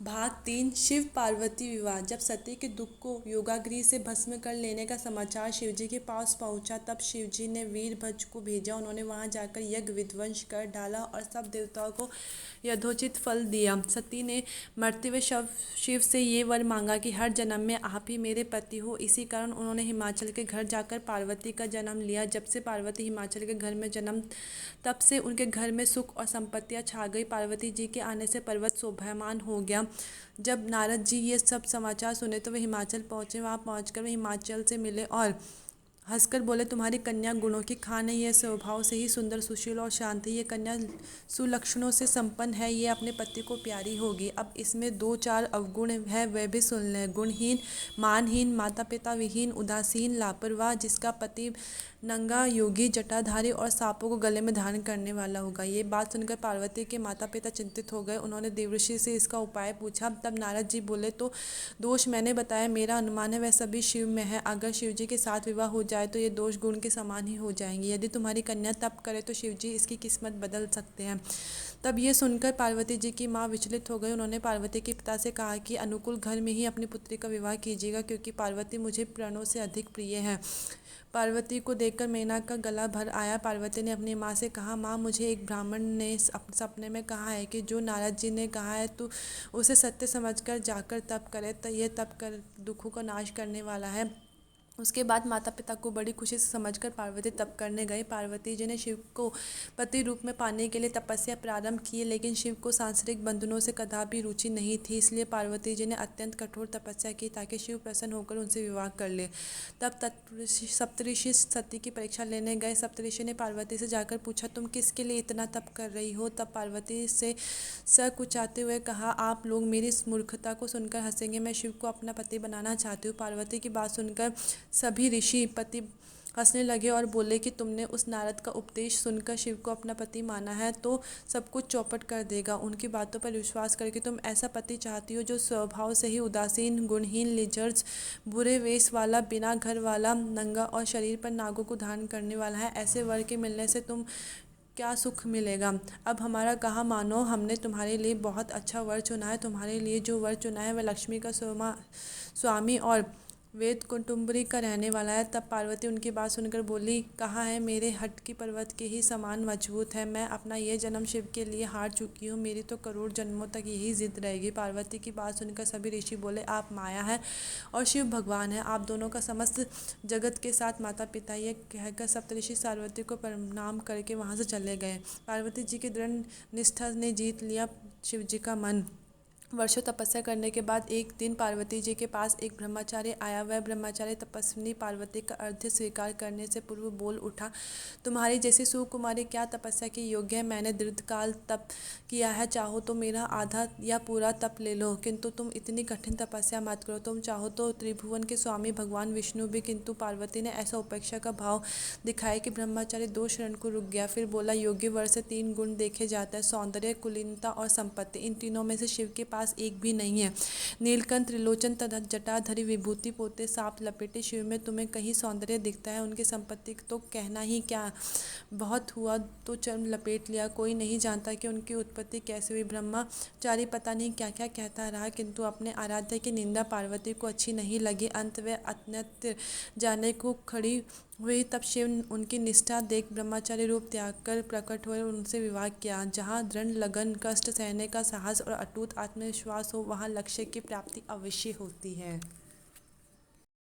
भाग 3 शिव पार्वती विवाह। जब सती के दुख को योगाग्नि से भस्म कर लेने का समाचार शिवजी के पास पहुंचा, तब शिवजी ने वीरभद्र को भेजा। उन्होंने वहां जाकर यज्ञ विध्वंस कर डाला और सब देवताओं को यथोचित फल दिया। सती ने मरते हुए शिव से ये वर मांगा कि हर जन्म में आप ही मेरे पति हो। इसी कारण उन्होंने हिमाचल के घर जाकर पार्वती का जन्म लिया। जब से पार्वती हिमाचल के घर में जन्म, तब से उनके घर में सुख और संपत्तियां छा गई। पार्वती जी के आने से पर्वत शोभायमान हो गया। जब नारद जी ये सब समाचार सुने तो वे हिमाचल पहुँचे। वहाँ पहुँचकर वे हिमाचल से मिले और हंसकर बोले, तुम्हारी कन्या गुणों की खान है, यह स्वभाव से ही सुंदर, सुशील और शांत है। ये कन्या सुलक्षणों से संपन्न है, ये अपने पति को प्यारी होगी। अब इसमें 2-4 अवगुण है, वह भी सुन लें। गुणहीन, मानहीन, माता पिता विहीन, उदासीन, लापरवाह, जिसका पति नंगा, योगी, जटाधारी और सांपों को गले में धारण करने वाला होगा। ये बात सुनकर पार्वती के माता पिता चिंतित हो गए। उन्होंने देवर्षि से इसका उपाय पूछा। तब नारद जी बोले, तो दोष मैंने बताया, मेरा अनुमान है वह सभी शिव में है। अगर शिव जी के साथ विवाह हो जाए तो ये दोष गुण के समान ही हो जाएंगे। यदि तुम्हारी कन्या तप करे तो शिव जी इसकी किस्मत बदल सकते हैं। तब ये सुनकर पार्वती जी की माँ विचलित हो गई। उन्होंने पार्वती के पिता से कहा कि अनुकूल घर में ही अपनी पुत्री का विवाह कीजिएगा, क्योंकि पार्वती मुझे प्राणों से अधिक प्रिय है। पार्वती को देखकर मेना का गला भर आया। पार्वती ने अपनी माँ से कहा, माँ, मुझे एक ब्राह्मण ने सपने में कहा है कि जो नारद जी ने कहा है तो उसे सत्य समझकर जाकर तप करे, तो यह तप कर दुखों का नाश करने वाला है। उसके बाद माता पिता को बड़ी खुशी से समझकर पार्वती तप करने गए। पार्वती जी ने शिव को पति रूप में पाने के लिए तपस्या प्रारंभ की, लेकिन शिव को सांसारिक बंधनों से कदापि रुचि नहीं थी। इसलिए पार्वती जी ने अत्यंत कठोर तपस्या की ताकि शिव प्रसन्न होकर उनसे विवाह कर ले। तब सप्तऋषि सती की परीक्षा लेने गए। सप्तऋषि ने पार्वती से जाकर पूछा, तुम किसके लिए इतना तप कर रही हो? तब पार्वती से सकुचाते हुए कहा, आप लोग मेरी इस मूर्खता को सुनकर हंसेंगे, मैं शिव को अपना पति बनाना चाहती हूँ। पार्वती की बात सुनकर सभी ऋषि पति हंसने लगे और बोले कि तुमने उस नारद का उपदेश सुनकर शिव को अपना पति माना है तो सब कुछ चौपट कर देगा। उनकी बातों पर विश्वास करके तुम ऐसा पति चाहती हो जो स्वभाव से ही उदासीन, गुणहीन, लिजर्ज, बुरे वेश वाला, बिना घर वाला, नंगा और शरीर पर नागों को धारण करने वाला है। ऐसे वर के मिलने से तुम क्या सुख मिलेगा? अब हमारा कहा मानो, हमने तुम्हारे लिए बहुत अच्छा वर चुना है। तुम्हारे लिए जो वर चुना है वह लक्ष्मी का स्वामी और वेद कुटुम्बरी का रहने वाला है। तब पार्वती उनकी बात सुनकर बोली, कहा है मेरे हट की पर्वत के ही समान मजबूत है। मैं अपना ये जन्म शिव के लिए हार चुकी हूँ, मेरी तो करोड़ जन्मों तक यही जिद रहेगी। पार्वती की बात सुनकर सभी ऋषि बोले, आप माया है और शिव भगवान है, आप दोनों का समस्त जगत के साथ माता पिता। ये कहकर सप्तऋषि पार्वती को प्रणाम करके वहाँ से चले गए। पार्वती जी की दृढ़ निष्ठा ने जीत लिया शिव जी का मन। वर्षों तपस्या करने के बाद एक दिन पार्वती जी के पास एक ब्रह्मचारी आया। वह ब्रह्मचारी तपस्विनी पार्वती का अर्घ्य स्वीकार करने से पूर्व बोल उठा, तुम्हारी जैसी सुकुमारी क्या तपस्या के योग्य है? मैंने दीर्घकाल तप किया है, चाहो तो मेरा आधा या पूरा तप ले लो, किंतु तुम इतनी कठिन तपस्या मत करो। तुम चाहो तो त्रिभुवन के स्वामी भगवान विष्णु भी। किंतु पार्वती ने ऐसा उपेक्षा का भाव दिखाया कि ब्रह्मचारी 2 क्षण को रुक गया। फिर बोला, योग्य वर से 3 गुण देखे जाते हैं, सौंदर्य, कुलीनता और संपत्ति। इन तीनों में से शिव के पास एक भी नहीं है। नीलकंठ, त्रिलोचन तथा जटाधरी, विभूति पोते, सांप लपेटे शिव में तुम्हें कहीं सौंदर्य दिखता है? उनकी संपत्ति तो कहना ही क्या, बहुत हुआ तो चर्म लपेट लिया। कोई नहीं जानता कि उनकी उत्पत्ति कैसे हुई। ब्रह्मचारी पता नहीं क्या क्या कहता रहा, किंतु अपने आराध्य की निंदा पार्वती को अच्छी नहीं लगी। अंत वे अन्यत्र जाने को खड़ी हुई। तब शिव उनकी निष्ठा देख ब्रह्मचारी रूप त्याग कर प्रकट हुए और उनसे विवाह किया। जहाँ दृढ़ लगन, कष्ट सहने का साहस और अटूट आत्मविश्वास हो, वहाँ लक्ष्य की प्राप्ति अवश्य होती है।